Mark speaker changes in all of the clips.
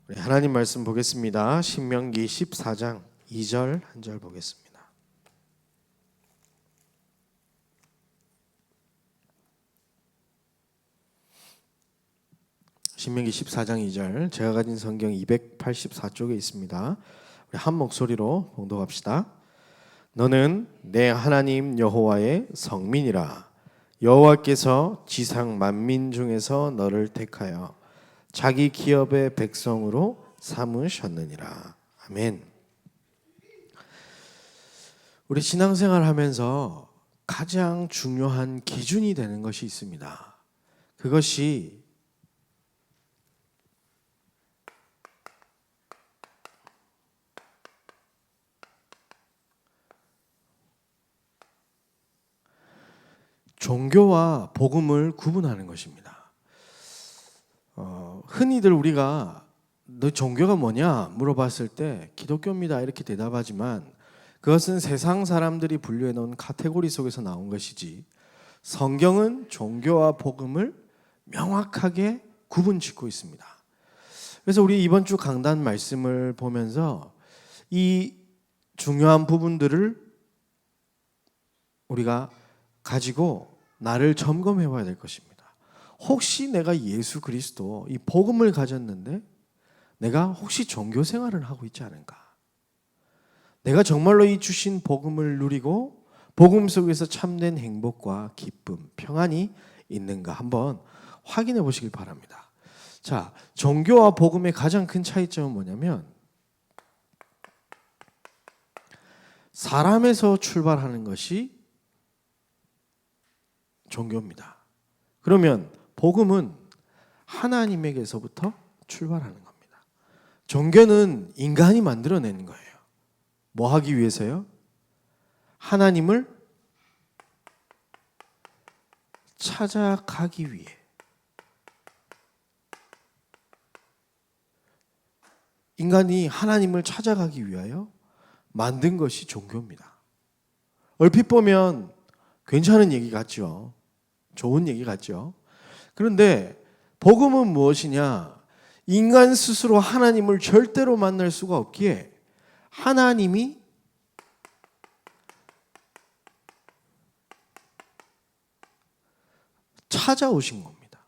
Speaker 1: 우리 하나님 말씀 보겠습니다. 신명기 14장 2절 한 절 보겠습니다. 신명기 14장 2절, 제가 가진 성경 284쪽에 있습니다. 우리 한 목소리로 봉독합시다. 너는 내 하나님 여호와의 성민이라. 여호와께서 지상 만민 중에서 너를 택하여 자기 기업의 백성으로 삼으셨느니라. 아멘. 우리 신앙생활 하면서 가장 중요한 기준이 되는 것이 있습니다. 그것이 종교와 복음을 구분하는 것입니다. 흔히들 우리가 너 종교가 뭐냐 물어봤을 때 기독교입니다 이렇게 대답하지만 그것은 세상 사람들이 분류해 놓은 카테고리 속에서 나온 것이지 성경은 종교와 복음을 명확하게 구분짓고 있습니다. 그래서 우리 이번 주 강단 말씀을 보면서 이 중요한 부분들을 우리가 가지고 나를 점검해 봐야 될 것입니다. 혹시 내가 예수 그리스도 이 복음을 가졌는데 내가 혹시 종교 생활을 하고 있지 않은가? 내가 정말로 이 주신 복음을 누리고 복음 속에서 참된 행복과 기쁨, 평안이 있는가 한번 확인해 보시길 바랍니다. 자, 종교와 복음의 가장 큰 차이점은 뭐냐면 사람에서 출발하는 것이 종교입니다. 그러면 복음은 하나님에게서부터 출발하는 겁니다. 종교는 인간이 만들어내는 거예요. 뭐 하기 위해서요? 하나님을 찾아가기 위해. 인간이 하나님을 찾아가기 위하여 만든 것이 종교입니다. 얼핏 보면 괜찮은 얘기 같죠. 좋은 얘기 같죠. 그런데 복음은 무엇이냐? 인간 스스로 하나님을 절대로 만날 수가 없기에 하나님이 찾아오신 겁니다.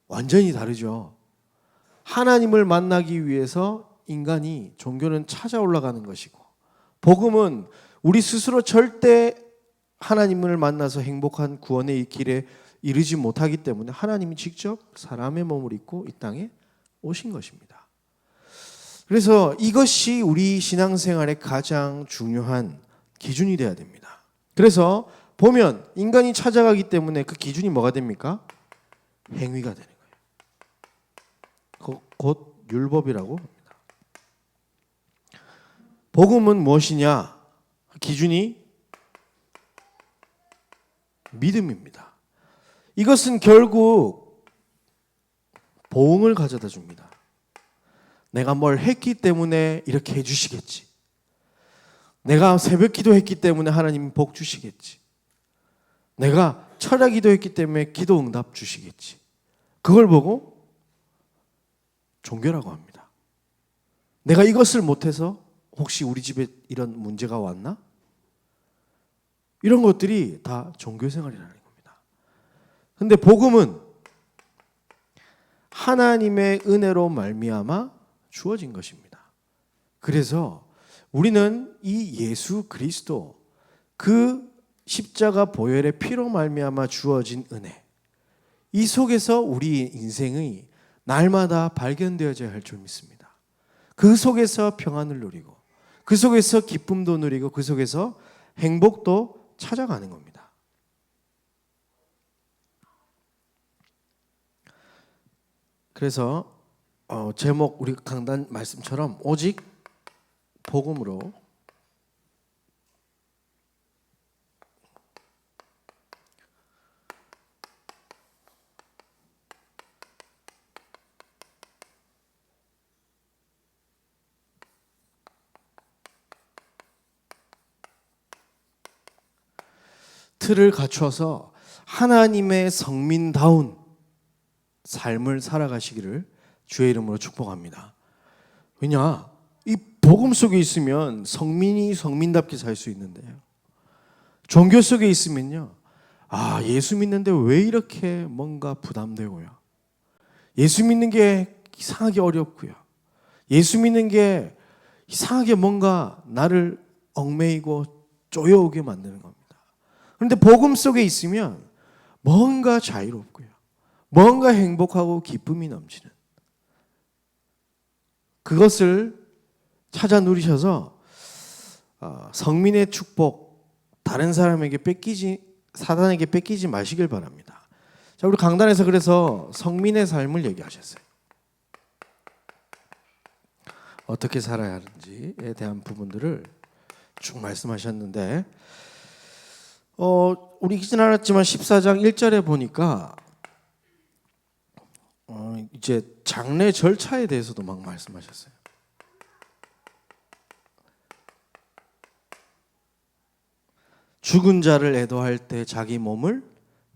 Speaker 1: 완전히 다르죠. 하나님을 만나기 위해서 인간이 종교는 찾아 올라가는 것이고 복음은 우리 스스로 절대 하나님을 만나서 행복한 구원의 이 길에 이르지 못하기 때문에 하나님이 직접 사람의 몸을 입고 이 땅에 오신 것입니다. 그래서 이것이 우리 신앙생활의 가장 중요한 기준이 되어야 됩니다. 그래서 보면 인간이 찾아가기 때문에 그 기준이 뭐가 됩니까? 행위가 되는 거예요. 곧 율법이라고 합니다. 복음은 무엇이냐? 기준이 믿음입니다. 이것은 결국 보응을 가져다 줍니다. 내가 뭘 했기 때문에 이렇게 해주시겠지. 내가 새벽 기도했기 때문에 하나님이 복 주시겠지. 내가 철야 기도했기 때문에 기도 응답 주시겠지. 그걸 보고 종교라고 합니다. 내가 이것을 못해서 혹시 우리 집에 이런 문제가 왔나? 이런 것들이 다 종교생활이라는 겁니다. 그런데 복음은 하나님의 은혜로 말미암아 주어진 것입니다. 그래서 우리는 이 예수 그리스도 그 십자가 보혈의 피로 말미암아 주어진 은혜 이 속에서 우리 인생의 날마다 발견되어져야 할 줄 믿습니다. 그 속에서 평안을 누리고 그 속에서 기쁨도 누리고 그 속에서 행복도 찾아가는 겁니다. 그래서 제목 우리 강단 말씀처럼 오직 복음으로 틀을 갖춰서 하나님의 성민다운 삶을 살아가시기를 주의 이름으로 축복합니다. 왜냐? 이 복음 속에 있으면 성민이 성민답게 살 수 있는데요. 종교 속에 있으면요. 예수 믿는데 왜 이렇게 뭔가 부담되고요. 예수 믿는 게 이상하게 어렵고요. 예수 믿는 게 이상하게 뭔가 나를 얽매이고 쪼여오게 만드는 겁니다. 그런데 복음 속에 있으면 뭔가 자유롭고요. 뭔가 행복하고 기쁨이 넘치는 그것을 찾아 누리셔서 성민의 축복 다른 사람에게 사단에게 뺏기지 마시길 바랍니다. 자, 우리 강단에서 그래서 성민의 삶을 얘기하셨어요. 어떻게 살아야 하는지에 대한 부분들을 쭉 말씀하셨는데 우리 읽진 않았지만 14장 1절에 보니까 이제 장례 절차에 대해서도 막 말씀하셨어요. 죽은 자를 애도할 때 자기 몸을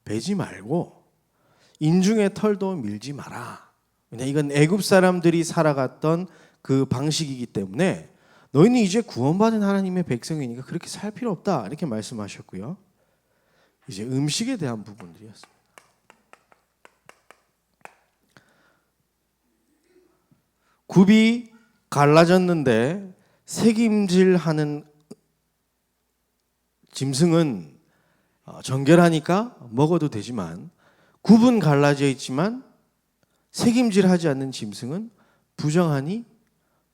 Speaker 1: 베지 말고 인중의 털도 밀지 마라. 왜냐 이건 애굽 사람들이 살아갔던 그 방식이기 때문에 너희는 이제 구원받은 하나님의 백성이니까 그렇게 살 필요 없다 이렇게 말씀하셨고요. 이제 음식에 대한 부분들이었습니다. 굽이 갈라졌는데 새김질하는 짐승은 정결하니까 먹어도 되지만 굽은 갈라져 있지만 새김질하지 않는 짐승은 부정하니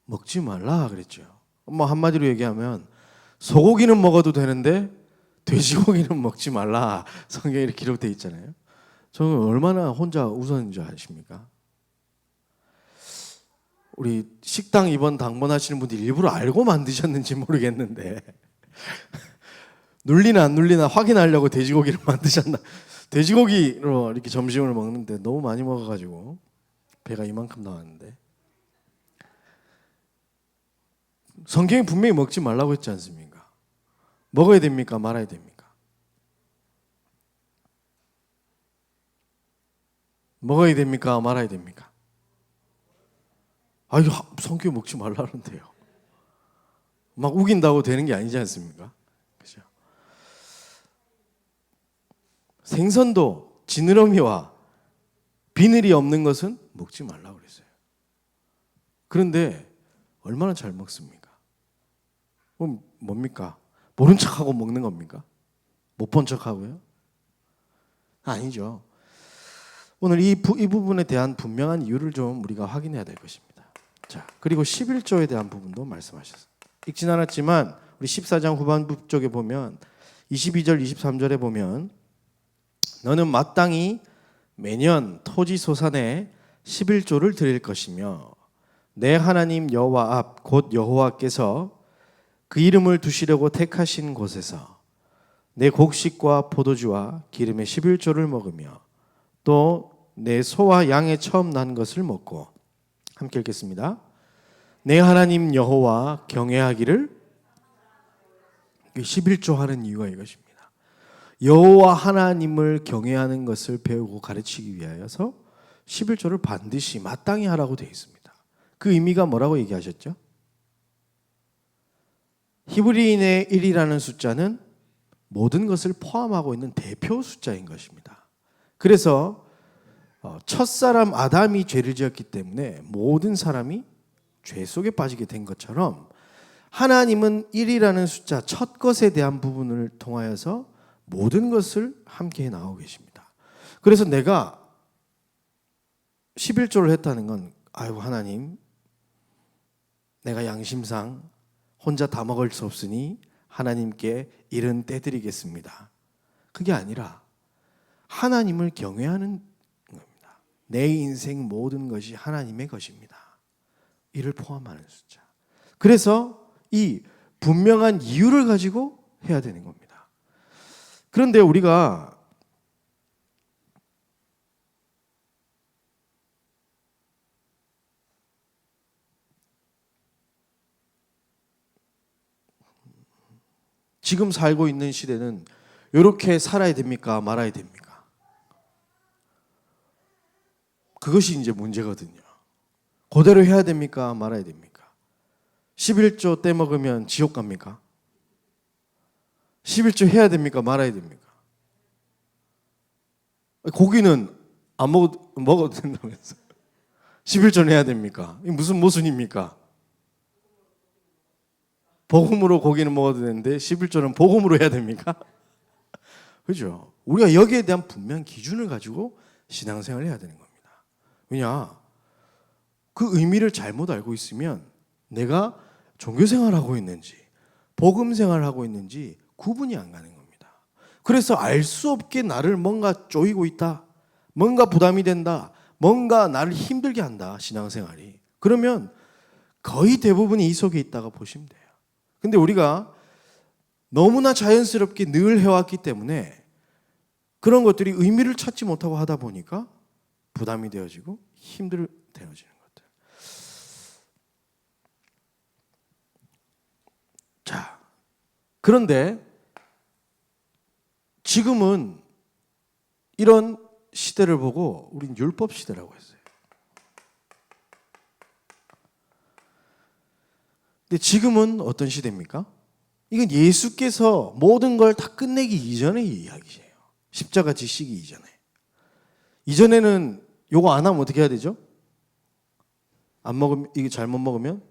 Speaker 1: 먹지 말라 그랬죠. 한마디로 얘기하면 소고기는 먹어도 되는데 돼지고기는 먹지 말라 성경에 이렇게 기록되어 있잖아요. 저는 얼마나 혼자 웃었는 줄 아십니까? 우리 식당 이번 당번하시는 분들이 일부러 알고 만드셨는지 모르겠는데 눌리나 안 눌리나 확인하려고 돼지고기를 만드셨나. 돼지고기로 이렇게 점심을 먹는데 너무 많이 먹어가지고 배가 이만큼 나왔는데 성경이 분명히 먹지 말라고 했지 않습니까? 먹어야 됩니까? 말아야 됩니까? 먹어야 됩니까? 말아야 됩니까? 성경이 먹지 말라는데요. 막 우긴다고 되는 게 아니지 않습니까? 그죠? 생선도 지느러미와 비늘이 없는 것은 먹지 말라고 그랬어요. 그런데 얼마나 잘 먹습니까? 그럼 뭡니까? 모른 척하고 먹는 겁니까? 못 본 척하고요? 아니죠. 오늘 이 부분에 대한 분명한 이유를 좀 우리가 확인해야 될 것입니다. 자, 그리고 11조에 대한 부분도 말씀하셨어요. 읽진 않았지만 우리 14장 후반부 쪽에 보면 22절 23절에 보면 너는 마땅히 매년 토지 소산에 11조를 드릴 것이며 내 하나님 여호와 앞 곧 여호와께서 그 이름을 두시려고 택하신 곳에서 내 곡식과 포도주와 기름의 11조를 먹으며 또 내 소와 양의 처음 난 것을 먹고 함께 읽겠습니다. 내 하나님 여호와 경외하기를 11조 하는 이유가 이것입니다. 여호와 하나님을 경외하는 것을 배우고 가르치기 위하여서 11조를 반드시 마땅히 하라고 되어 있습니다. 그 의미가 뭐라고 얘기하셨죠? 히브리인의 1이라는 숫자는 모든 것을 포함하고 있는 대표 숫자인 것입니다. 그래서 첫사람 아담이 죄를 지었기 때문에 모든 사람이 죄 속에 빠지게 된 것처럼 하나님은 1이라는 숫자 첫 것에 대한 부분을 통하여서 모든 것을 함께 해 나가고 계십니다. 그래서 내가 11조를 했다는 건 하나님 내가 양심상 혼자 다 먹을 수 없으니 하나님께 일은 떼드리겠습니다. 그게 아니라 하나님을 경외하는 겁니다. 내 인생 모든 것이 하나님의 것입니다. 이를 포함하는 숫자. 그래서 이 분명한 이유를 가지고 해야 되는 겁니다. 그런데 우리가 지금 살고 있는 시대는 이렇게 살아야 됩니까? 말아야 됩니까? 그것이 이제 문제거든요. 그대로 해야 됩니까? 말아야 됩니까? 11조 떼먹으면 지옥 갑니까? 11조 해야 됩니까? 말아야 됩니까? 고기는 안 먹어도 된다면서 11조는 해야 됩니까? 이게 무슨 모순입니까? 복음으로 고기는 먹어도 되는데 11조는 복음으로 해야 됩니까? 그죠? 우리가 여기에 대한 분명한 기준을 가지고 신앙생활을 해야 되는 겁니다. 왜냐? 그 의미를 잘못 알고 있으면 내가 종교생활하고 있는지 복음생활하고 있는지 구분이 안 가는 겁니다. 그래서 알 수 없게 나를 뭔가 쪼이고 있다. 뭔가 부담이 된다. 뭔가 나를 힘들게 한다. 신앙생활이. 그러면 거의 대부분이 이 속에 있다가 보시면 돼요. 근데 우리가 너무나 자연스럽게 늘 해왔기 때문에 그런 것들이 의미를 찾지 못하고 하다 보니까 부담이 되어지고 힘들어지는 것들. 자, 그런데 지금은 이런 시대를 보고 우린 율법 시대라고 했어요. 근데 지금은 어떤 시대입니까? 이건 예수께서 모든 걸 다 끝내기 이전의 이야기예요. 십자가 지시기 이전에. 이전에는 요거 안 하면 어떻게 해야 되죠? 안 먹으면, 이게 잘못 먹으면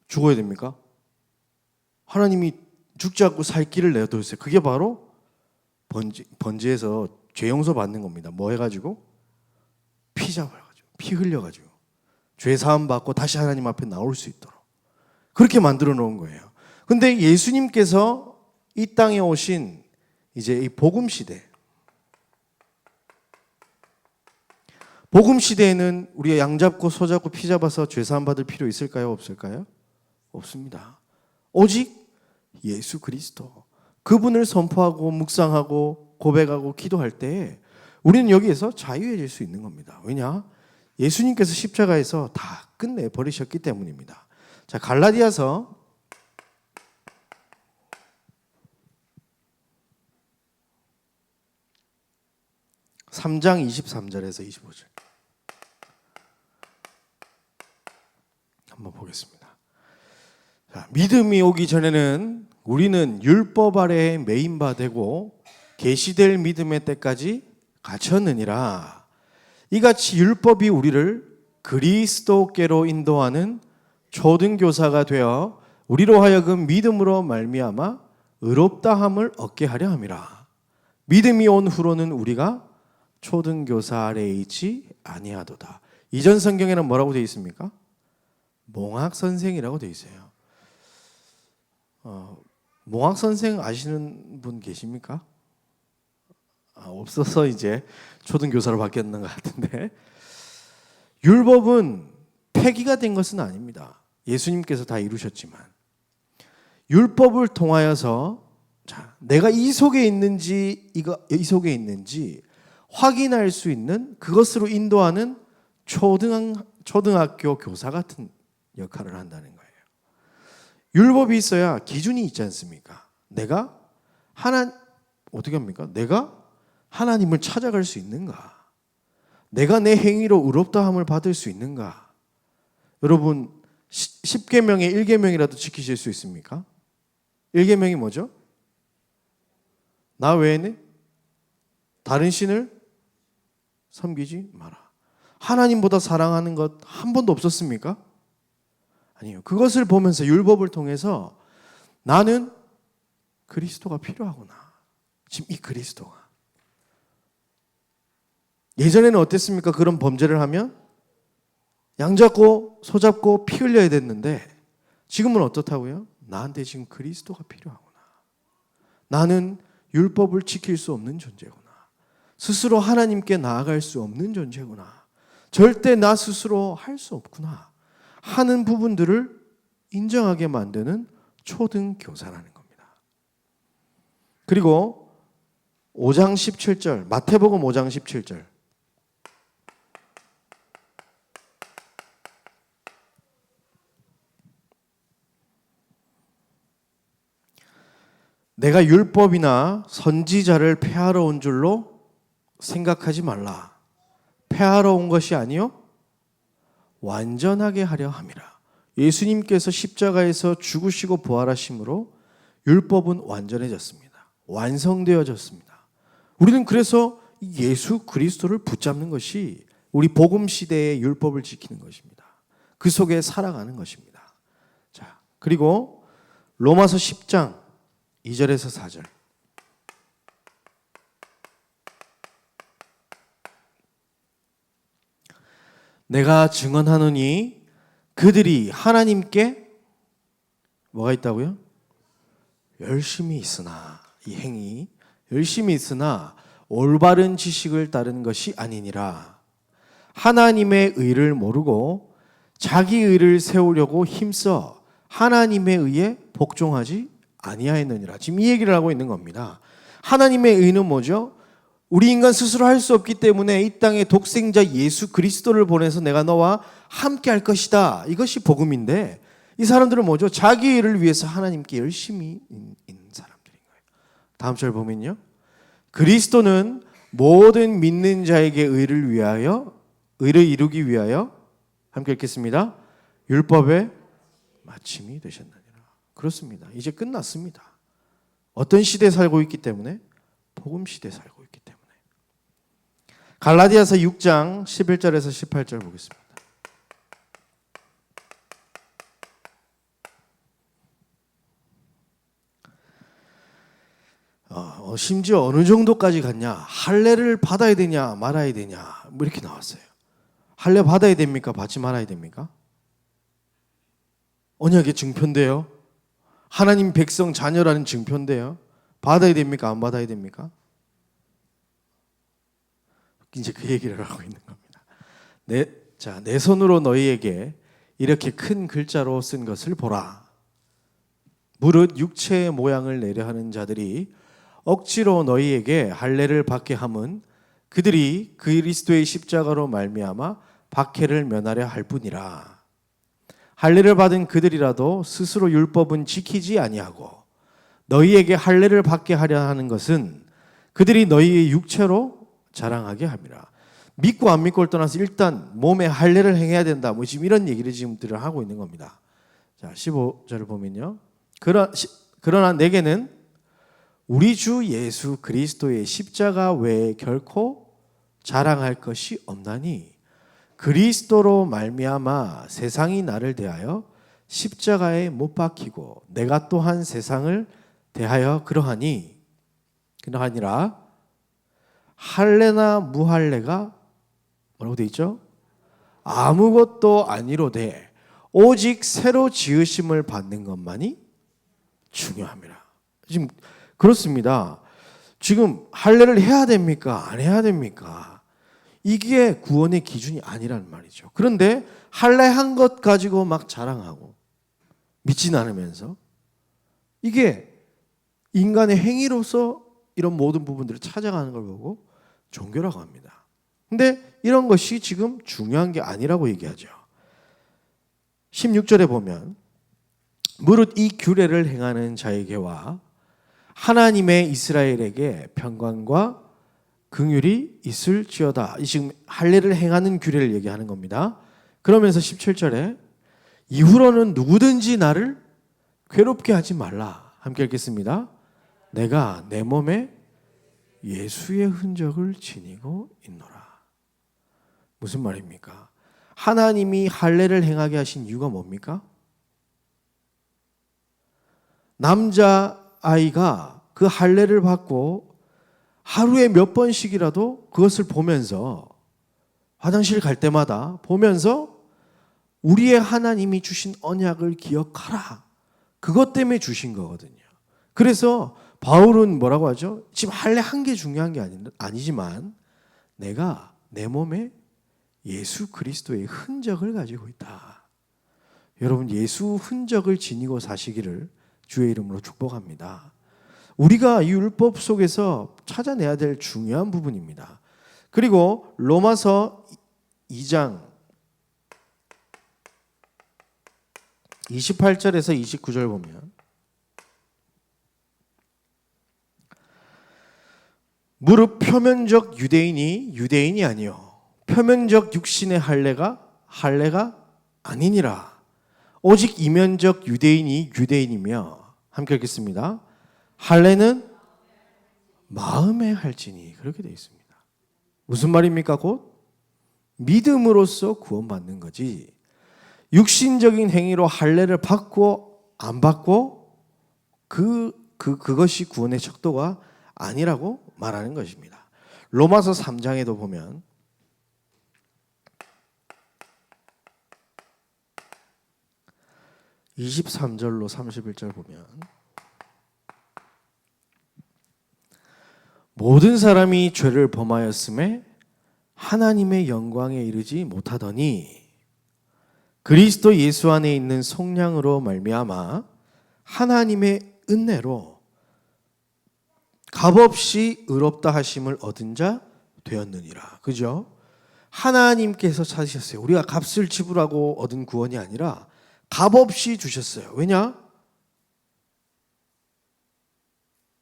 Speaker 1: 죽어야 됩니까? 하나님이 죽지 않고 살 길을 내어두셨어요. 그게 바로 번제에서 죄 용서 받는 겁니다. 뭐 해가지고? 피 잡아가지고, 피 흘려가지고 죄 사함 받고 다시 하나님 앞에 나올 수 있도록 그렇게 만들어 놓은 거예요. 근데 예수님께서 이 땅에 오신 이제 이 복음 시대, 복음 시대에는 우리가 양 잡고 소 잡고 피 잡아서 죄 사함 받을 필요 있을까요? 없을까요? 없습니다. 오직 예수 그리스도, 그분을 선포하고 묵상하고 고백하고 기도할 때 우리는 여기에서 자유해질 수 있는 겁니다. 왜냐? 예수님께서 십자가에서 다 끝내버리셨기 때문입니다. 자, 갈라디아서 3장 23절에서 25절 한번 보겠습니다. 자, 믿음이 오기 전에는 우리는 율법 아래에 매인바 되고 계시될 믿음의 때까지 갇혔느니라. 이같이 율법이 우리를 그리스도께로 인도하는 초등교사가 되어 우리로 하여금 믿음으로 말미암아 의롭다함을 얻게 하려 함이라. 믿음이 온 후로는 우리가 초등교사 아래에 있지 아니하도다. 이전 성경에는 뭐라고 되어 있습니까? 몽학선생이라고 되어 있어요. 몽학선생 아시는 분 계십니까? 없어서 이제 초등교사로 바뀌었는 것 같은데, 율법은 폐기가 된 것은 아닙니다. 예수님께서 다 이루셨지만 율법을 통하여서 자, 내가 이 속에 있는지 이 속에 있는지 확인할 수 있는 그것으로 인도하는 초등학교 교사 같은 역할을 한다는 거예요. 율법이 있어야 기준이 있지 않습니까? 내가 어떻게 합니까? 내가 하나님을 찾아갈 수 있는가? 내가 내 행위로 의롭다함을 받을 수 있는가? 여러분 10계명의 1계명이라도 지키실 수 있습니까? 1계명이 뭐죠? 나 외에는 다른 신을 섬기지 마라. 하나님보다 사랑하는 것 한 번도 없었습니까? 아니요. 그것을 보면서 율법을 통해서 나는 그리스도가 필요하구나. 지금 이 그리스도가. 예전에는 어땠습니까? 그런 범죄를 하면 양 잡고 소 잡고 피 흘려야 됐는데 지금은 어떻다고요? 나한테 지금 그리스도가 필요하구나. 나는 율법을 지킬 수 없는 존재구나. 스스로 하나님께 나아갈 수 없는 존재구나. 절대 나 스스로 할 수 없구나 하는 부분들을 인정하게 만드는 초등교사라는 겁니다. 그리고 5장 17절, 마태복음 5장 17절. 내가 율법이나 선지자를 폐하러 온 줄로 생각하지 말라. 폐하러 온 것이 아니요 완전하게 하려 함이라. 예수님께서 십자가에서 죽으시고 부활하심으로 율법은 완전해졌습니다. 완성되어졌습니다. 우리는 그래서 예수 그리스도를 붙잡는 것이 우리 복음 시대의 율법을 지키는 것입니다. 그 속에 살아가는 것입니다. 자, 그리고 로마서 10장 2절에서 4절. 내가 증언하노니 그들이 하나님께 뭐가 있다고요? 열심히 있으나, 이 행위 열심히 있으나 올바른 지식을 따르는 것이 아니니라. 하나님의 의를 모르고 자기 의를 세우려고 힘써 하나님의 의에 복종하지 아니하였느니라. 지금 이 얘기를 하고 있는 겁니다. 하나님의 의는 뭐죠? 우리 인간 스스로 할 수 없기 때문에 이 땅에 독생자 예수 그리스도를 보내서 내가 너와 함께 할 것이다. 이것이 복음인데, 이 사람들은 뭐죠? 자기 일을 위해서 하나님께 열심히 있는 사람들인 거예요. 다음 절 보면요, 그리스도는 모든 믿는 자에게 의를 위하여, 의를 이루기 위하여, 함께 읽겠습니다, 율법의 마침이 되셨느니라. 그렇습니다. 이제 끝났습니다. 어떤 시대에 살고 있기 때문에? 복음 시대에 살고 있기 때문에. 갈라디아서 6장 11절에서 18절 보겠습니다. 심지어 어느 정도까지 갔냐? 할례를 받아야 되냐 말아야 되냐 뭐 이렇게 나왔어요. 할례 받아야 됩니까? 받지 말아야 됩니까? 언약의 증표인데요. 하나님 백성 자녀라는 증표인데요. 받아야 됩니까? 안 받아야 됩니까? 이제 그 얘기를 하고 있는 겁니다. 내 손으로 너희에게 이렇게 큰 글자로 쓴 것을 보라. 무릇 육체의 모양을 내려 하는 자들이 억지로 너희에게 할례를 받게 함은 그들이 그리스도의 십자가로 말미암아 박해를 면하려 할 뿐이라. 할례를 받은 그들이라도 스스로 율법은 지키지 아니하고 너희에게 할례를 받게 하려 하는 것은 그들이 너희의 육체로 자랑하게 함이라. 믿고 안 믿고를 떠나서 일단 몸에 할례를 행해야 된다. 뭐 지금 이런 얘기를 지금들 하고 있는 겁니다. 자, 15절을 보면요. 그러나 내게는 우리 주 예수 그리스도의 십자가 외에 결코 자랑할 것이 없나니 그리스도로 말미암아 세상이 나를 대하여 십자가에 못 박히고 내가 또한 세상을 대하여 그러하니라. 할례나 무할례가 뭐라고 돼 있죠? 아무것도 아니로되 오직 새로 지으심을 받는 것만이 중요합니다. 지금 그렇습니다. 지금 할례를 해야 됩니까? 안 해야 됩니까? 이게 구원의 기준이 아니란 말이죠. 그런데 할례한 것 가지고 막 자랑하고 믿진 않으면서 이게 인간의 행위로서 이런 모든 부분들을 찾아가는 걸 보고 종교라고 합니다. 근데 이런 것이 지금 중요한 게 아니라고 얘기하죠. 16절에 보면 무릇 이 규례를 행하는 자에게와 하나님의 이스라엘에게 평강과 긍휼이 있을지어다. 이 지금 할례를 행하는 규례를 얘기하는 겁니다. 그러면서 17절에 이후로는 누구든지 나를 괴롭게 하지 말라. 함께 읽겠습니다. 내가 내 몸에 예수의 흔적을 지니고 있노라. 무슨 말입니까? 하나님이 할례를 행하게 하신 이유가 뭡니까? 남자아이가 그 할례를 받고 하루에 몇 번씩이라도 그것을 보면서 화장실 갈 때마다 보면서 우리의 하나님이 주신 언약을 기억하라. 그것 때문에 주신 거거든요. 그래서 바울은 뭐라고 하죠? 지금 할례 한 게 중요한 게 아니지만 내가 내 몸에 예수 그리스도의 흔적을 가지고 있다. 여러분 예수 흔적을 지니고 사시기를 주의 이름으로 축복합니다. 우리가 이 율법 속에서 찾아내야 될 중요한 부분입니다. 그리고 로마서 2장 28절에서 29절 보면 무릇 표면적 유대인이 유대인이 아니요 표면적 육신의 할례가 할례가 아니니라. 오직 이면적 유대인이 유대인이며, 함께 읽겠습니다. 할례는 마음에 할지니. 그렇게 되어 있습니다. 무슨 말입니까? 곧 믿음으로써 구원받는 거지. 육신적인 행위로 할례를 받고 안 받고 그것이 구원의 척도가 아니라고 말하는 것입니다. 로마서 3장에도 보면 23절로 31절 보면 모든 사람이 죄를 범하였음에 하나님의 영광에 이르지 못하더니 그리스도 예수 안에 있는 속량으로 말미암아 하나님의 은혜로 값없이 의롭다 하심을 얻은 자 되었느니라. 그죠? 하나님께서 찾으셨어요. 우리가 값을 지불하고 얻은 구원이 아니라 값없이 주셨어요. 왜냐?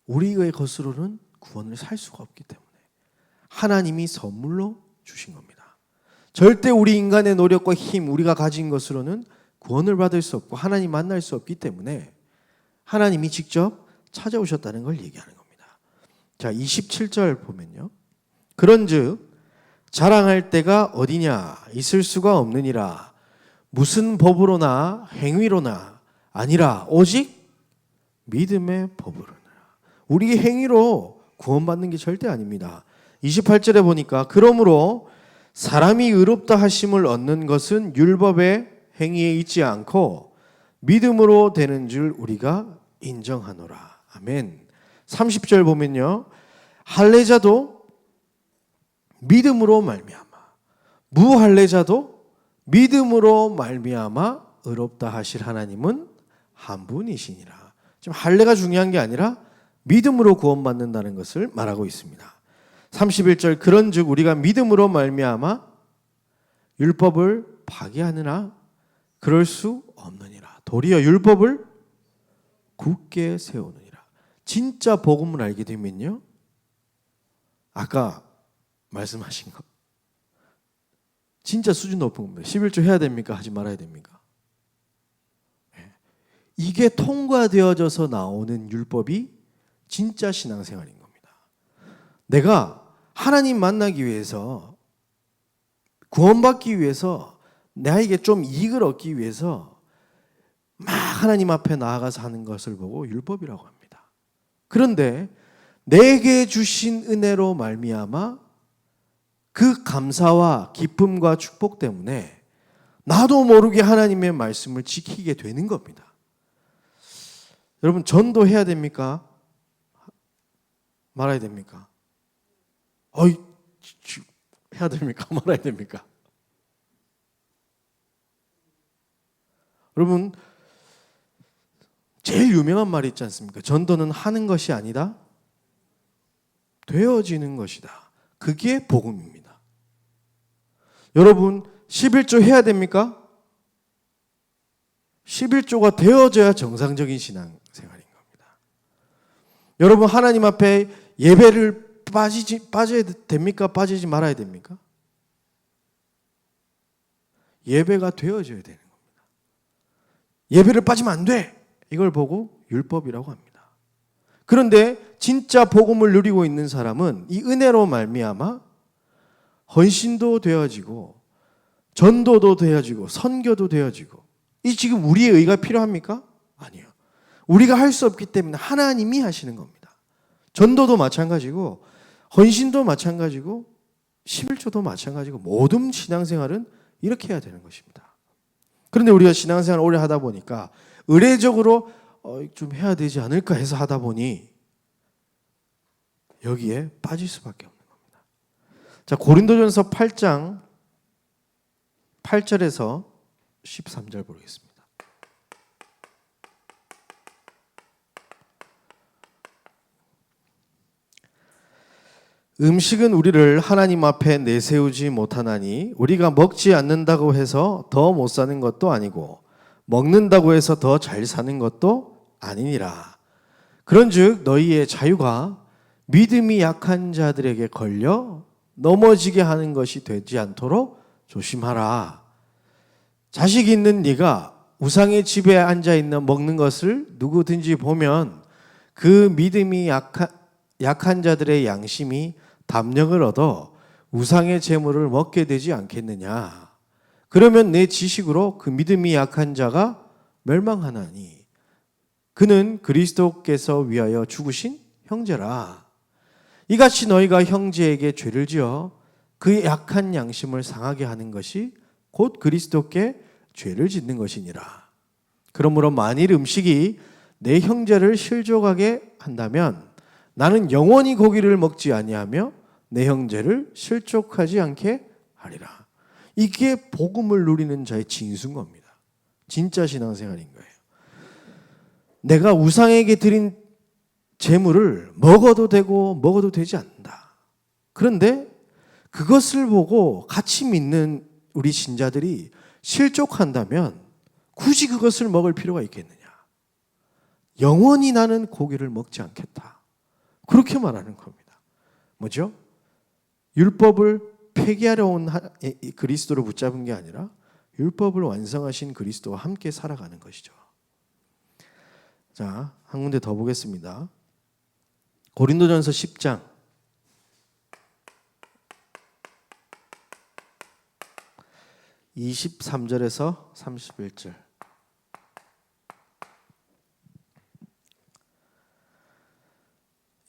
Speaker 1: 우리의 것으로는 구원을 살 수가 없기 때문에 하나님이 선물로 주신 겁니다. 절대 우리 인간의 노력과 힘, 우리가 가진 것으로는 구원을 받을 수 없고 하나님 만날 수 없기 때문에 하나님이 직접 찾아오셨다는 걸 얘기하는 겁니다. 자, 27절 보면요. 그런즉 자랑할 때가 어디냐? 있을 수가 없느니라. 무슨 법으로나 행위로나 아니라 오직 믿음의 법으로나. 우리의 행위로 구원받는 게 절대 아닙니다. 28절에 보니까 그러므로 사람이 의롭다 하심을 얻는 것은 율법의 행위에 있지 않고 믿음으로 되는 줄 우리가 인정하노라. 아멘. 30절 보면요. 할례자도 믿음으로 말미암아 무할례자도 믿음으로 말미암아 의롭다 하실 하나님은 한 분이시니라. 지금 할례가 중요한 게 아니라 믿음으로 구원받는다는 것을 말하고 있습니다. 31절 그런즉 우리가 믿음으로 말미암아 율법을 파기하느나 그럴 수 없느니라. 도리어 율법을 굳게 세우느니라. 진짜 복음을 알게 되면요. 아까 말씀하신 것 진짜 수준 높은 겁니다. 11조 해야 됩니까? 하지 말아야 됩니까? 이게 통과되어져서 나오는 율법이 진짜 신앙생활인 겁니다. 내가 하나님 만나기 위해서 구원받기 위해서 나에게 좀 이익을 얻기 위해서 막 하나님 앞에 나아가서 하는 것을 보고 율법이라고 합니다. 그런데 내게 주신 은혜로 말미암아 그 감사와 기쁨과 축복 때문에 나도 모르게 하나님의 말씀을 지키게 되는 겁니다. 여러분 전도해야 됩니까? 말아야 됩니까? 해야 됩니까? 말아야 됩니까? 여러분 제일 유명한 말이 있지 않습니까? 전도는 하는 것이 아니다 되어지는 것이다. 그게 복음입니다. 여러분 11조 해야 됩니까? 11조가 되어져야 정상적인 신앙생활인 겁니다. 여러분 하나님 앞에 예배를 빠져야 됩니까? 빠지지 말아야 됩니까? 예배가 되어져야 되는 겁니다. 예배를 빠지면 안 돼. 이걸 보고 율법이라고 합니다. 그런데 진짜 복음을 누리고 있는 사람은 이 은혜로 말미암아 헌신도 되어지고 전도도 되어지고 선교도 되어지고 이 지금 우리의 의가 필요합니까? 아니요. 우리가 할 수 없기 때문에 하나님이 하시는 겁니다. 전도도 마찬가지고 헌신도 마찬가지고 11조도 마찬가지고 모든 신앙생활은 이렇게 해야 되는 것입니다. 그런데 우리가 신앙생활을 오래 하다 보니까 의례적으로 좀 해야 되지 않을까 해서 하다 보니 여기에 빠질 수밖에 없는 겁니다. 자, 고린도전서 8장 8절에서 13절 보겠습니다. 음식은 우리를 하나님 앞에 내세우지 못하나니 우리가 먹지 않는다고 해서 더 못 사는 것도 아니고 먹는다고 해서 더 잘 사는 것도 아니니라. 그런즉 너희의 자유가 믿음이 약한 자들에게 걸려 넘어지게 하는 것이 되지 않도록 조심하라. 자식 있는 네가 우상의 집에 앉아 있는 먹는 것을 누구든지 보면 그 믿음이 약한 자들의 양심이 담력을 얻어 우상의 재물을 먹게 되지 않겠느냐. 그러면 내 지식으로 그 믿음이 약한 자가 멸망하나니 그는 그리스도께서 위하여 죽으신 형제라. 이같이 너희가 형제에게 죄를 지어 그 약한 양심을 상하게 하는 것이 곧 그리스도께 죄를 짓는 것이니라. 그러므로 만일 음식이 내 형제를 실족하게 한다면 나는 영원히 고기를 먹지 아니하며 내 형제를 실족하지 않게 하리라. 이게 복음을 누리는 자의 진수인 겁니다. 진짜 신앙생활인 거예요. 내가 우상에게 드린 재물을 먹어도 되고 먹어도 되지 않는다. 그런데 그것을 보고 같이 믿는 우리 신자들이 실족한다면 굳이 그것을 먹을 필요가 있겠느냐. 영원히 나는 고기를 먹지 않겠다. 그렇게 말하는 겁니다. 뭐죠? 율법을 폐기하려 온 그리스도를 붙잡은 게 아니라 율법을 완성하신 그리스도와 함께 살아가는 것이죠. 자, 한 군데 더 보겠습니다. 고린도전서 10장 23절에서 31절.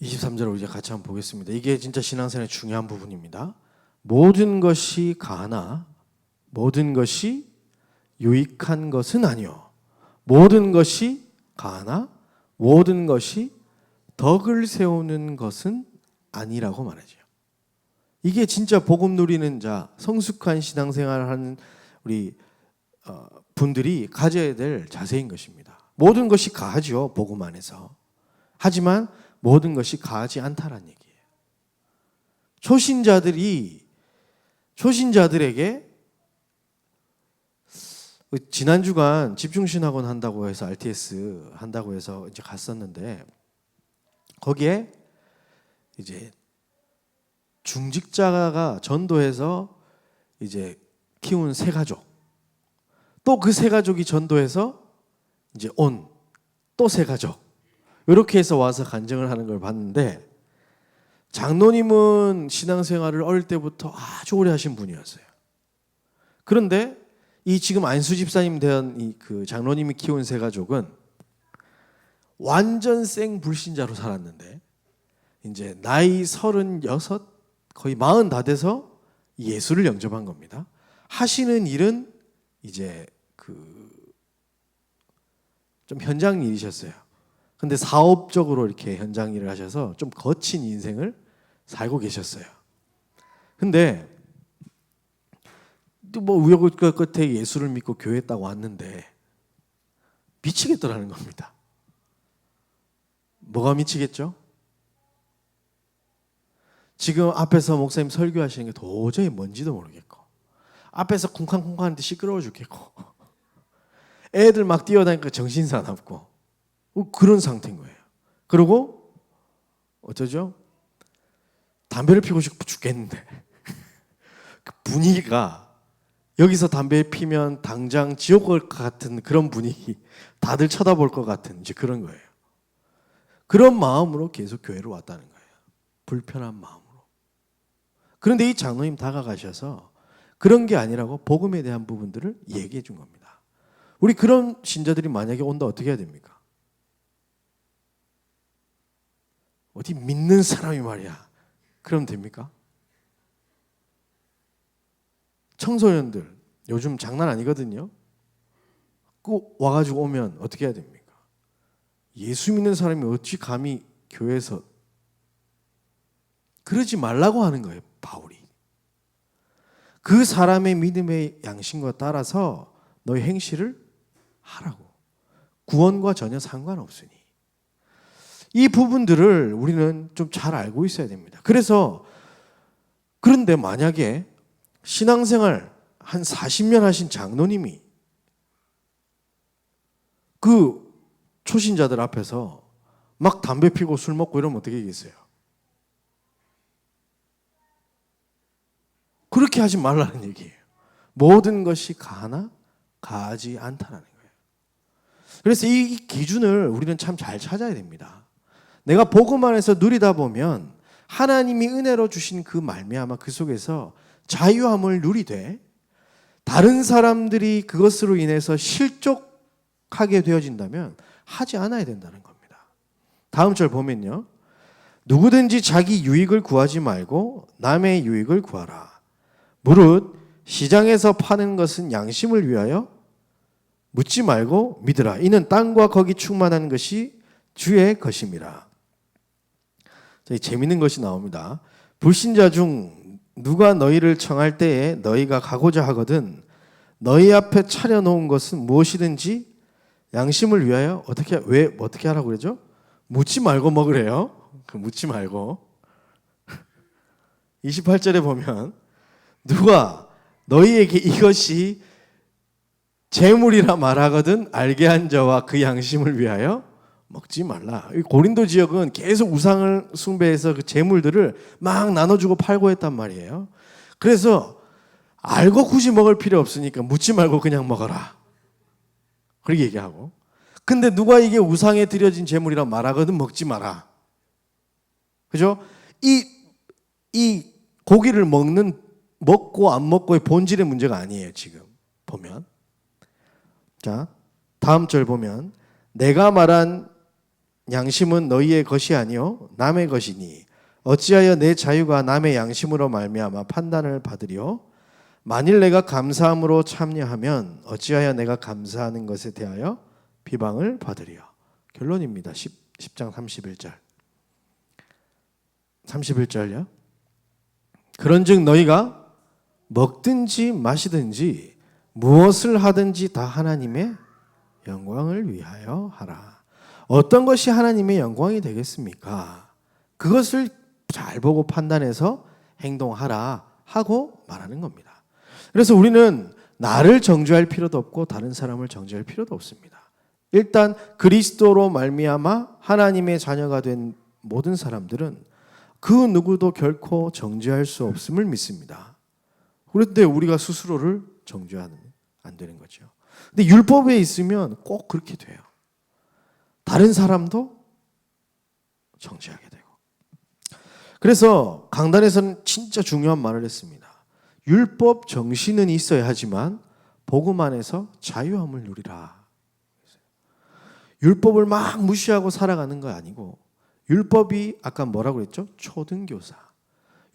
Speaker 1: (23절을) 우리가 같이 한번 보겠습니다. 이게 진짜 신앙생활의 중요한 부분입니다. 모든 것이 가하나 모든 것이 유익한 것은 아니요 모든 것이 가하나 모든 것이 덕을 세우는 것은 아니라고 말하죠. 이게 진짜 복음 누리는 자, 성숙한 신앙생활을 하는 우리 분들이 가져야 될 자세인 것입니다. 모든 것이 가하죠, 복음 안에서. 하지만 모든 것이 가하지 않다라는 얘기예요. 초신자들에게 지난 주간 집중신학원 한다고 해서 RTS 한다고 해서 이제 갔었는데 거기에 이제 중직자가 전도해서 이제 키운 새 가족, 또 그 새 가족이 전도해서 이제 온 또 새 가족, 이렇게 해서 와서 간증을 하는 걸 봤는데 장로님은 신앙생활을 어릴 때부터 아주 오래 하신 분이었어요. 그런데 이 지금 안수 집사님 된 이 그 장로님이 키운 새 가족은 완전 생 불신자로 살았는데 이제 나이 36 거의 40 다 돼서 예수를 영접한 겁니다. 하시는 일은 이제 좀 현장 일이셨어요. 근데 사업적으로 이렇게 현장 일을 하셔서 좀 거친 인생을 살고 계셨어요. 근데 또 뭐 우여곡절 끝에 예수를 믿고 교회에 딱 왔는데 미치겠더라는 겁니다. 뭐가 미치겠죠? 지금 앞에서 목사님 설교하시는 게 도저히 뭔지도 모르겠고 앞에서 쿵쾅쿵쾅 하는데 시끄러워 죽겠고 애들 막 뛰어다니까 정신사납고 그런 상태인 거예요. 그리고 어쩌죠? 담배를 피우고 싶어 죽겠는데 그 분위기가 여기서 담배 피면 당장 지옥 갈 것 같은 그런 분위기, 다들 쳐다볼 것 같은 이제 그런 거예요. 그런 마음으로 계속 교회로 왔다는 거예요. 불편한 마음으로. 그런데 이 장로님 다가가셔서 그런 게 아니라고 복음에 대한 부분들을 얘기해 준 겁니다. 우리 그런 신자들이 만약에 온다 어떻게 해야 됩니까? 어디 믿는 사람이 말이야. 그럼 됩니까? 청소년들 요즘 장난 아니거든요. 꼭 와가지고 오면 어떻게 해야 됩니까? 예수 믿는 사람이 어찌 감히 교회에서 그러지 말라고 하는 거예요. 바울이. 그 사람의 믿음의 양심과 따라서 너의 행실을 하라고. 구원과 전혀 상관없으니. 이 부분들을 우리는 좀 잘 알고 있어야 됩니다. 그런데 만약에 신앙생활 한 40년 하신 장로님이 그 초신자들 앞에서 막 담배 피고 술 먹고 이러면 어떻게 되겠어요? 그렇게 하지 말라는 얘기예요. 모든 것이 가하나 가하지 않다라는 거예요. 그래서 이 기준을 우리는 참 잘 찾아야 됩니다. 내가 복음 안에서 누리다 보면 하나님이 은혜로 주신 그 말미암아 그 속에서 자유함을 누리되 다른 사람들이 그것으로 인해서 실족하게 되어진다면 하지 않아야 된다는 겁니다. 다음 절 보면요. 누구든지 자기 유익을 구하지 말고 남의 유익을 구하라. 무릇 시장에서 파는 것은 양심을 위하여 묻지 말고 믿으라. 이는 땅과 거기 충만한 것이 주의 것임이라. 재미있는 것이 나옵니다. 불신자 중 누가 너희를 청할 때에 너희가 가고자 하거든 너희 앞에 차려놓은 것은 무엇이든지 양심을 위하여 어떻게 하라고 그러죠? 묻지 말고 먹으래요. 묻지 말고. 28절에 보면 누가 너희에게 이것이 재물이라 말하거든 알게 한 자와 그 양심을 위하여 먹지 말라. 고린도 지역은 계속 우상을 숭배해서 그 재물들을 막 나눠주고 팔고 했단 말이에요. 그래서 알고 굳이 먹을 필요 없으니까 묻지 말고 그냥 먹어라. 그렇게 얘기하고. 근데 누가 이게 우상에 드려진 재물이라 말하거든 먹지 마라. 그죠? 이 고기를 먹고 안 먹고의 본질의 문제가 아니에요, 지금. 보면. 자, 다음 절 보면 내가 말한 양심은 너희의 것이 아니요 남의 것이니 어찌하여 내 자유가 남의 양심으로 말미암아 판단을 받으리요 만일 내가 감사함으로 참여하면 어찌하여 내가 감사하는 것에 대하여 비방을 받으리요. 결론입니다. 10장 31절. 31절요. 그런즉 너희가 먹든지 마시든지 무엇을 하든지 다 하나님의 영광을 위하여 하라. 어떤 것이 하나님의 영광이 되겠습니까? 그것을 잘 보고 판단해서 행동하라 하고 말하는 겁니다. 그래서 우리는 나를 정죄할 필요도 없고 다른 사람을 정죄할 필요도 없습니다. 일단 그리스도로 말미암아 하나님의 자녀가 된 모든 사람들은 그 누구도 결코 정죄할 수 없음을 믿습니다. 그런데 우리가 스스로를 정죄하면 안 되는 거죠. 근데 율법에 있으면 꼭 그렇게 돼요. 다른 사람도 정죄하게 되고. 그래서 강단에서는 진짜 중요한 말을 했습니다. 율법 정신은 있어야 하지만 복음 안에서 자유함을 누리라. 율법을 막 무시하고 살아가는 거 아니고 율법이 아까 뭐라고 그랬죠? 초등교사.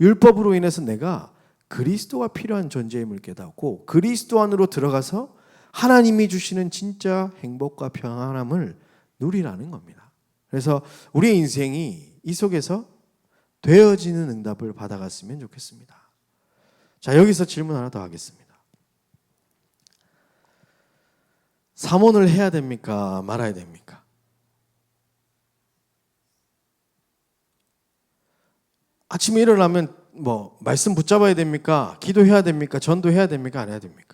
Speaker 1: 율법으로 인해서 내가 그리스도가 필요한 존재임을 깨닫고 그리스도 안으로 들어가서 하나님이 주시는 진짜 행복과 평안함을 누리라는 겁니다. 그래서 우리의 인생이 이 속에서 되어지는 응답을 받아갔으면 좋겠습니다. 자, 여기서 질문 하나 더 하겠습니다. 사모를 해야 됩니까? 말아야 됩니까? 아침에 일어나면 말씀 붙잡아야 됩니까? 기도해야 됩니까? 전도해야 됩니까? 안 해야 됩니까?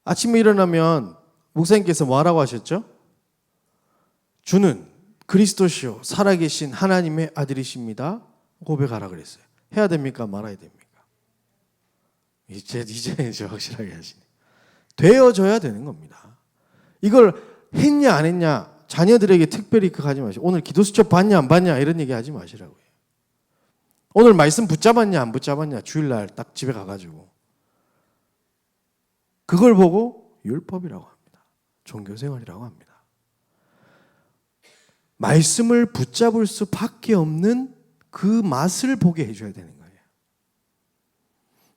Speaker 1: 아침에 일어나면 목사님께서 뭐라고 하셨죠? 주는 그리스도시요 살아계신 하나님의 아들이십니다. 고백하라 그랬어요. 해야 됩니까? 말아야 됩니까? 이제 확실하게 하시네. 되어져야 되는 겁니다. 이걸 했냐 안 했냐 자녀들에게 특별히 그거 하지 마시고 오늘 기도 수첩 봤냐 안 봤냐 이런 얘기 하지 마시라고요. 오늘 말씀 붙잡았냐 안 붙잡았냐 주일날 딱 집에 가가지고 그걸 보고 율법이라고 합니다. 종교생활이라고 합니다. 말씀을 붙잡을 수밖에 없는 그 맛을 보게 해줘야 되는 거예요.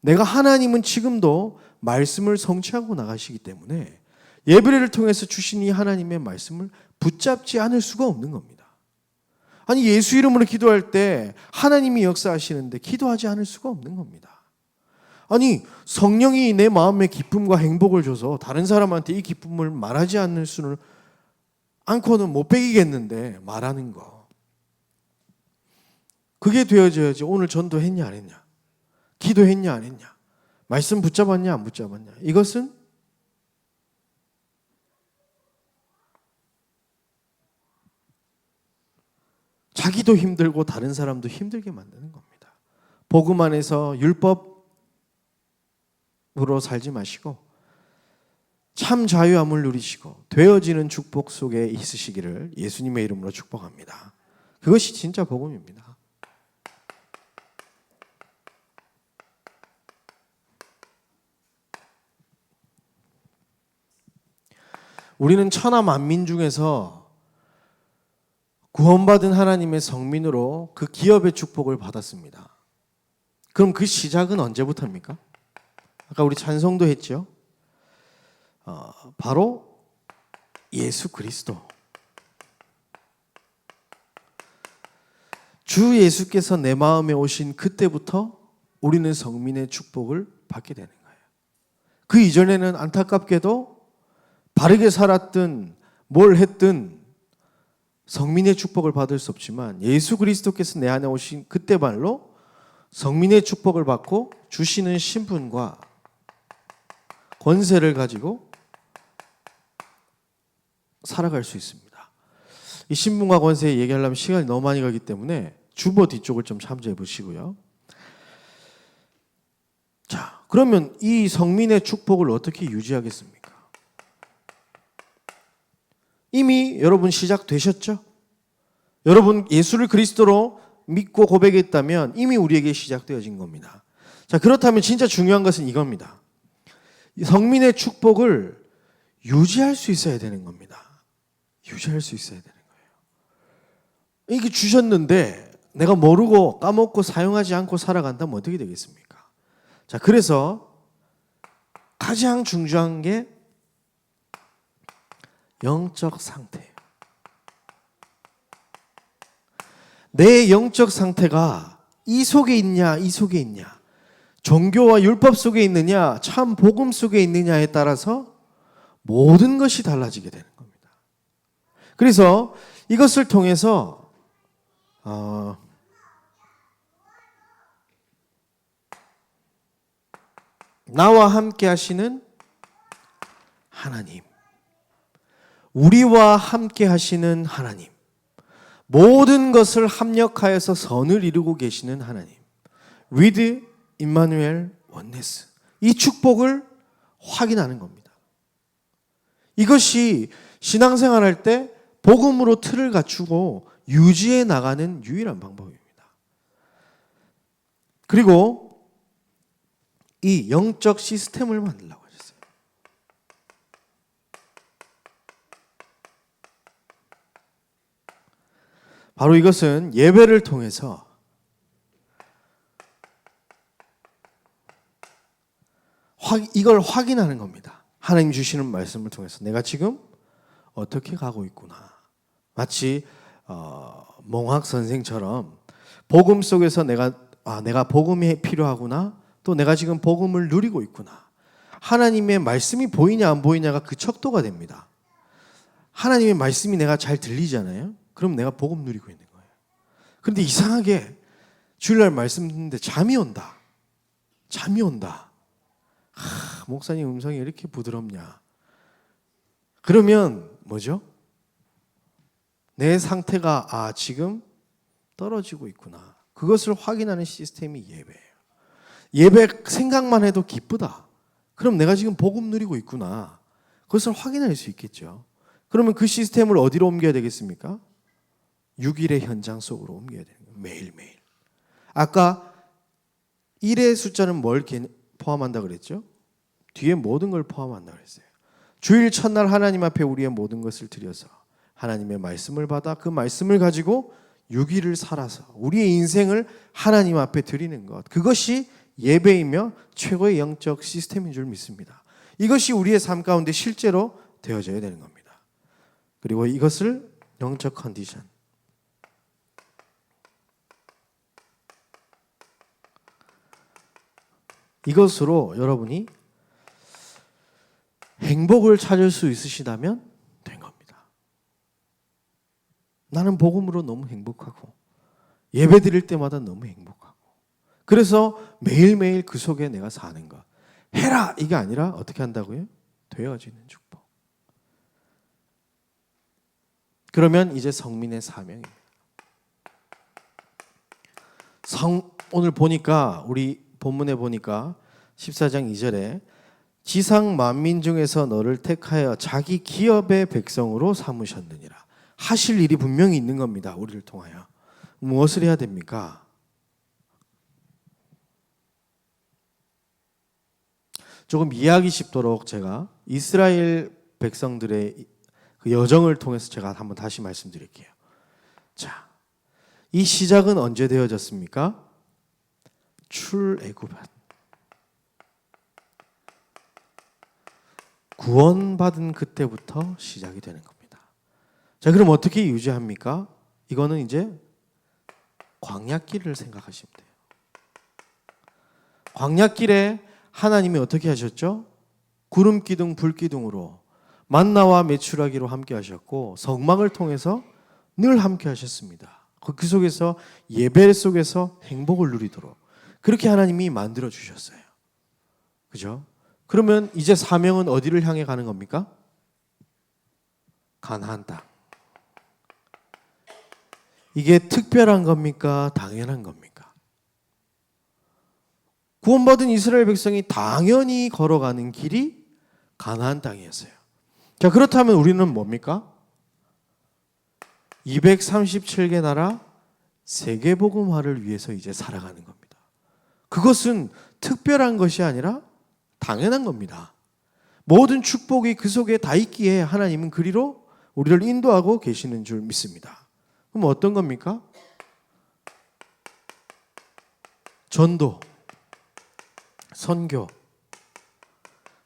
Speaker 1: 내가 하나님은 지금도 말씀을 성취하고 나가시기 때문에 예배를 통해서 주신 이 하나님의 말씀을 붙잡지 않을 수가 없는 겁니다. 아니 예수 이름으로 기도할 때 하나님이 역사하시는데 기도하지 않을 수가 없는 겁니다. 아니 성령이 내 마음에 기쁨과 행복을 줘서 다른 사람한테 이 기쁨을 말하지 않을 수는 않고는 못 배기겠는데 말하는 거. 그게 되어져야지 오늘 전도했냐 안 했냐 기도했냐 안 했냐 말씀 붙잡았냐 안 붙잡았냐 이것은 자기도 힘들고 다른 사람도 힘들게 만드는 겁니다. 복음 안에서 율법 살지 마시고 참 자유함을 누리시고 되어지는 축복 속에 있으시기를 예수님의 이름으로 축복합니다. 그것이 진짜 복음입니다. 우리는 천하 만민 중에서 구원받은 하나님의 성민으로 그 기업의 축복을 받았습니다. 그럼 그 시작은 언제부터입니까? 아까 우리 찬송도 했죠. 바로 예수 그리스도. 주 예수께서 내 마음에 오신 그때부터 우리는 성민의 축복을 받게 되는 거예요. 그 이전에는 안타깝게도 바르게 살았든 뭘 했든 성민의 축복을 받을 수 없지만 예수 그리스도께서 내 안에 오신 그때말로 성민의 축복을 받고 주시는 신분과 권세를 가지고 살아갈 수 있습니다. 이 신분과 권세 얘기하려면 시간이 너무 많이 가기 때문에 주보 뒤쪽을 좀 참조해 보시고요. 자, 그러면 이 성민의 축복을 어떻게 유지하겠습니까? 이미 여러분 시작되셨죠? 여러분 예수를 그리스도로 믿고 고백했다면 이미 우리에게 시작되어진 겁니다. 자, 그렇다면 진짜 중요한 것은 이겁니다. 성민의 축복을 유지할 수 있어야 되는 겁니다. 유지할 수 있어야 되는 거예요. 이게 주셨는데 내가 모르고 까먹고 사용하지 않고 살아간다면 어떻게 되겠습니까? 자, 그래서 가장 중요한 게 영적 상태예요. 내 영적 상태가 이 속에 있냐, 이 속에 있냐, 종교와 율법 속에 있느냐, 참 복음 속에 있느냐에 따라서 모든 것이 달라지게 되는 겁니다. 그래서 이것을 통해서 나와 함께 하시는 하나님, 우리와 함께 하시는 하나님, 모든 것을 합력하여서 선을 이루고 계시는 하나님, with 임마누엘 원네스, 이 축복을 확인하는 겁니다. 이것이 신앙생활할 때 복음으로 틀을 갖추고 유지해 나가는 유일한 방법입니다. 그리고 이 영적 시스템을 만들라고 하셨어요. 바로 이것은 예배를 통해서 이걸 확인하는 겁니다. 하나님 주시는 말씀을 통해서 내가 지금 어떻게 가고 있구나. 마치 몽학 선생처럼 복음 속에서 내가 복음이 필요하구나. 또 내가 지금 복음을 누리고 있구나. 하나님의 말씀이 보이냐 안 보이냐가 그 척도가 됩니다. 하나님의 말씀이 내가 잘 들리잖아요. 그럼 내가 복음 누리고 있는 거예요. 그런데 이상하게 주일날 말씀 듣는데 잠이 온다. 목사님 음성이 이렇게 부드럽냐. 그러면 뭐죠? 내 상태가 지금 떨어지고 있구나. 그것을 확인하는 시스템이 예배예요. 예배 생각만 해도 기쁘다. 그럼 내가 지금 복음 누리고 있구나. 그것을 확인할 수 있겠죠. 그러면 그 시스템을 어디로 옮겨야 되겠습니까? 6일의 현장 속으로 옮겨야 되는 거예요. 매일매일. 아까 1의 숫자는 뭘 포함한다 그랬죠? 뒤에 모든 걸 포함한다 그랬어요. 주일 첫날 하나님 앞에 우리의 모든 것을 드려서 하나님의 말씀을 받아 그 말씀을 가지고 6일을 살아서 우리의 인생을 하나님 앞에 드리는 것. 그것이 예배이며 최고의 영적 시스템인 줄 믿습니다. 이것이 우리의 삶 가운데 실제로 되어져야 되는 겁니다. 그리고 이것을 영적 컨디션. 이것으로 여러분이 행복을 찾을 수 있으시다면 된 겁니다. 나는 복음으로 너무 행복하고 예배 드릴 때마다 너무 행복하고 그래서 매일매일 그 속에 내가 사는 것. 해라! 이게 아니라 어떻게 한다고요? 되어지는 축복. 그러면 이제 성민의 사명입니다. 오늘 보니까 우리 본문에 보니까 14장 2절에 지상 만민 중에서 너를 택하여 자기 기업의 백성으로 삼으셨느니라. 하실 일이 분명히 있는 겁니다. 우리를 통하여. 무엇을 해야 됩니까? 조금 이해하기 쉽도록 제가 이스라엘 백성들의 그 여정을 통해서 제가 한번 다시 말씀드릴게요. 자, 이 시작은 언제 되어졌습니까? 출애굽한 구원받은 그때부터 시작이 되는 겁니다. 자, 그럼 어떻게 유지합니까? 이거는 이제 광야길을 생각하시면 돼요. 광야길에 하나님이 어떻게 하셨죠? 구름 기둥, 불 기둥으로 만나와 메추라기로 함께 하셨고 성막을 통해서 늘 함께 하셨습니다. 그 속에서 예배 속에서 행복을 누리도록 그렇게 하나님이 만들어 주셨어요. 그죠? 그러면 이제 사명은 어디를 향해 가는 겁니까? 가나안 땅. 이게 특별한 겁니까? 당연한 겁니까? 구원받은 이스라엘 백성이 당연히 걸어가는 길이 가나안 땅이었어요. 자, 그렇다면 우리는 뭡니까? 237개 나라 세계복음화를 위해서 이제 살아가는 겁니다. 그것은 특별한 것이 아니라 당연한 겁니다. 모든 축복이 그 속에 다 있기에 하나님은 그리로 우리를 인도하고 계시는 줄 믿습니다. 그럼 어떤 겁니까? 전도, 선교,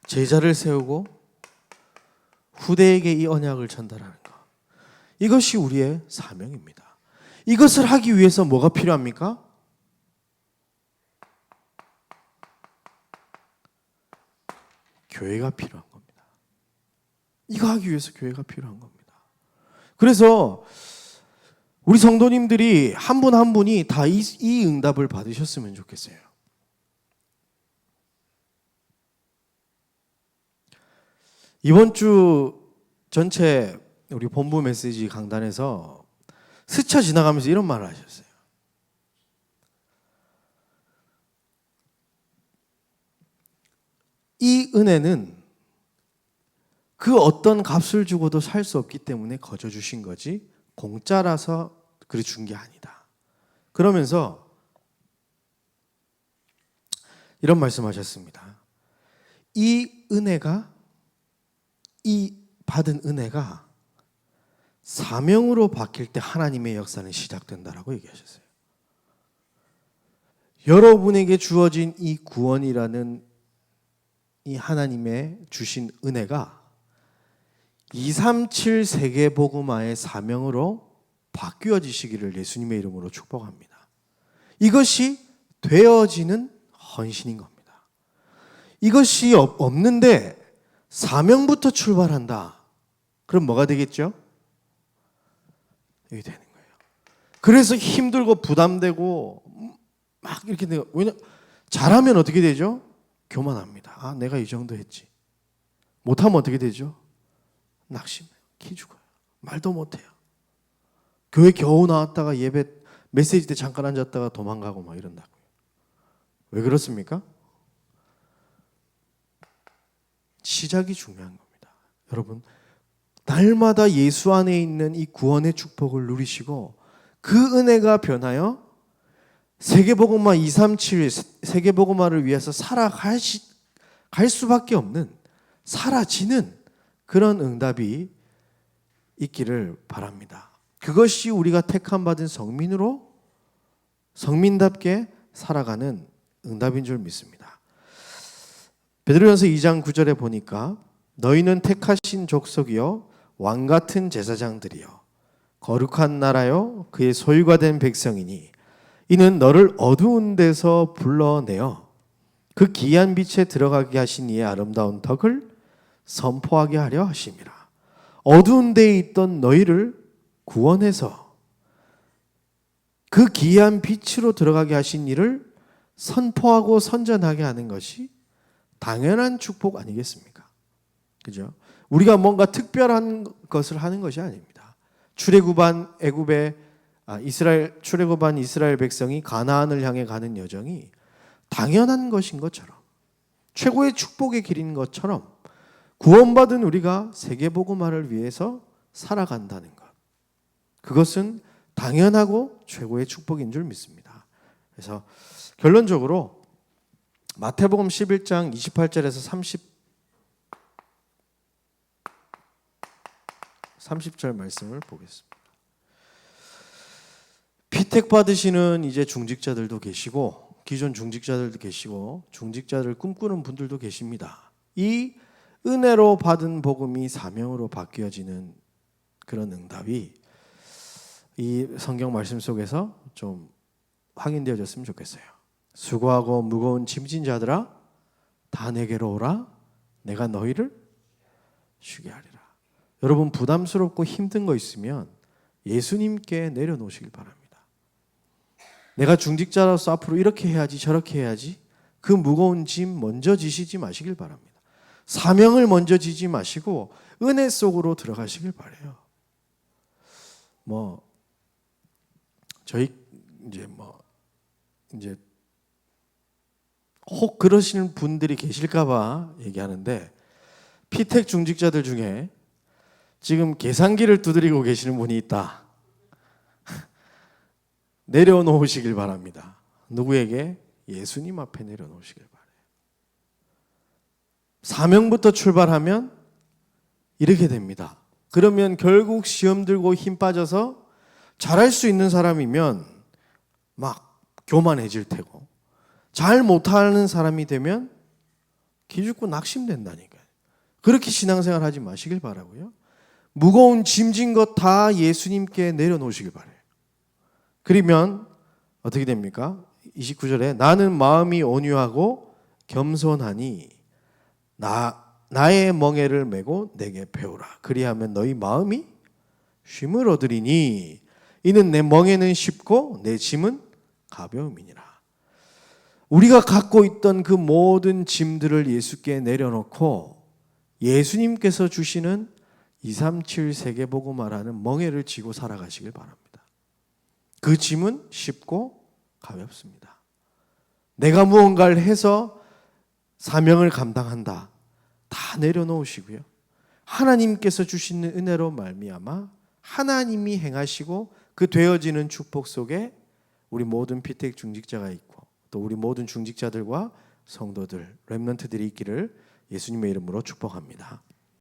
Speaker 1: 제자를 세우고 후대에게 이 언약을 전달하는 것. 이것이 우리의 사명입니다. 이것을 하기 위해서 뭐가 필요합니까? 교회가 필요한 겁니다. 이거 하기 위해서 교회가 필요한 겁니다. 그래서 우리 성도님들이 한 분 한 분이 다 이 응답을 받으셨으면 좋겠어요. 이번 주 전체 우리 본부 메시지 강단에서 스쳐 지나가면서 이런 말을 하셨어요. 이 은혜는 그 어떤 값을 주고도 살 수 없기 때문에 거저 주신 거지 공짜라서 그래 준 게 아니다. 그러면서 이런 말씀하셨습니다. 이 받은 은혜가 사명으로 바뀔 때 하나님의 역사는 시작된다라고 얘기하셨어요. 여러분에게 주어진 이 구원이라는 이 하나님의 주신 은혜가 237 세계복음화의 사명으로 바뀌어지시기를 예수님의 이름으로 축복합니다. 이것이 되어지는 헌신인 겁니다. 이것이 없는데 사명부터 출발한다. 그럼 뭐가 되겠죠? 이게 되는 거예요. 그래서 힘들고 부담되고 막 이렇게 돼요. 왜냐 잘하면 어떻게 되죠? 교만합니다. 아, 내가 이 정도 했지. 못하면 어떻게 되죠? 낙심해요. 기 죽어요. 말도 못해요. 교회 겨우 나왔다가 예배 메시지 때 잠깐 앉았다가 도망가고 막 이런다고요. 왜 그렇습니까? 시작이 중요한 겁니다. 여러분, 날마다 예수 안에 있는 이 구원의 축복을 누리시고 그 은혜가 변하여 세계복음화 237 세계복음화를 위해서 살아갈 수밖에 없는 사라지는 그런 응답이 있기를 바랍니다. 그것이 우리가 택함 받은 성민답게 살아가는 응답인 줄 믿습니다. 베드로전서 2장 9절에 보니까 너희는 택하신 족속이요 왕 같은 제사장들이요 거룩한 나라요 그의 소유가 된 백성이니 이는 너를 어두운 데서 불러내어 그 기이한 빛에 들어가게 하신 이의 아름다운 덕을 선포하게 하려 하심이라. 어두운 데에 있던 너희를 구원해서 그 기이한 빛으로 들어가게 하신 이를 선포하고 선전하게 하는 것이 당연한 축복 아니겠습니까? 그죠? 우리가 뭔가 특별한 것을 하는 것이 아닙니다. 출애굽한 이스라엘 백성이 가나안을 향해 가는 여정이 당연한 것인 것처럼 최고의 축복의 길인 것처럼 구원받은 우리가 세계복음화를 위해서 살아간다는 것, 그것은 당연하고 최고의 축복인 줄 믿습니다. 그래서 결론적으로 마태복음 11장 28절에서 30절 말씀을 보겠습니다. 피택 받으시는 이제 중직자들도 계시고 기존 중직자들도 계시고 중직자를 꿈꾸는 분들도 계십니다. 이 은혜로 받은 복음이 사명으로 바뀌어지는 그런 응답이 이 성경 말씀 속에서 좀 확인되어졌으면 좋겠어요. 수고하고 무거운 짐진 자들아 다 내게로 오라 내가 너희를 쉬게 하리라. 여러분 부담스럽고 힘든 거 있으면 예수님께 내려놓으시길 바랍니다. 내가 중직자로서 앞으로 이렇게 해야지 저렇게 해야지 그 무거운 짐 먼저 지시지 마시길 바랍니다. 사명을 먼저 지지 마시고 은혜 속으로 들어가시길 바라요. 저희 이제 혹 그러시는 분들이 계실까봐 얘기하는데 피택 중직자들 중에 지금 계산기를 두드리고 계시는 분이 있다. 내려놓으시길 바랍니다. 누구에게? 예수님 앞에 내려놓으시길 바라요. 사명부터 출발하면 이렇게 됩니다. 그러면 결국 시험 들고 힘 빠져서 잘할 수 있는 사람이면 막 교만해질 테고 잘 못하는 사람이 되면 기죽고 낙심된다니까요. 그렇게 신앙생활 하지 마시길 바라고요. 무거운 짐진 것 다 예수님께 내려놓으시길 바라요. 그러면 어떻게 됩니까? 29절에 나는 마음이 온유하고 겸손하니 나의 멍에를 메고 내게 배우라. 그리하면 너희 마음이 쉼을 얻으리니 이는 내 멍에는 쉽고 내 짐은 가벼움이니라. 우리가 갖고 있던 그 모든 짐들을 예수께 내려놓고 예수님께서 주시는 237 세계복음화라는 멍에를 지고 살아가시길 바랍니다. 그 짐은 쉽고 가볍습니다. 내가 무언가를 해서 사명을 감당한다. 다 내려놓으시고요. 하나님께서 주시는 은혜로 말미암아 하나님이 행하시고 그 되어지는 축복 속에 우리 모든 피택 중직자가 있고 또 우리 모든 중직자들과 성도들, 렘넌트들이 있기를 예수님의 이름으로 축복합니다.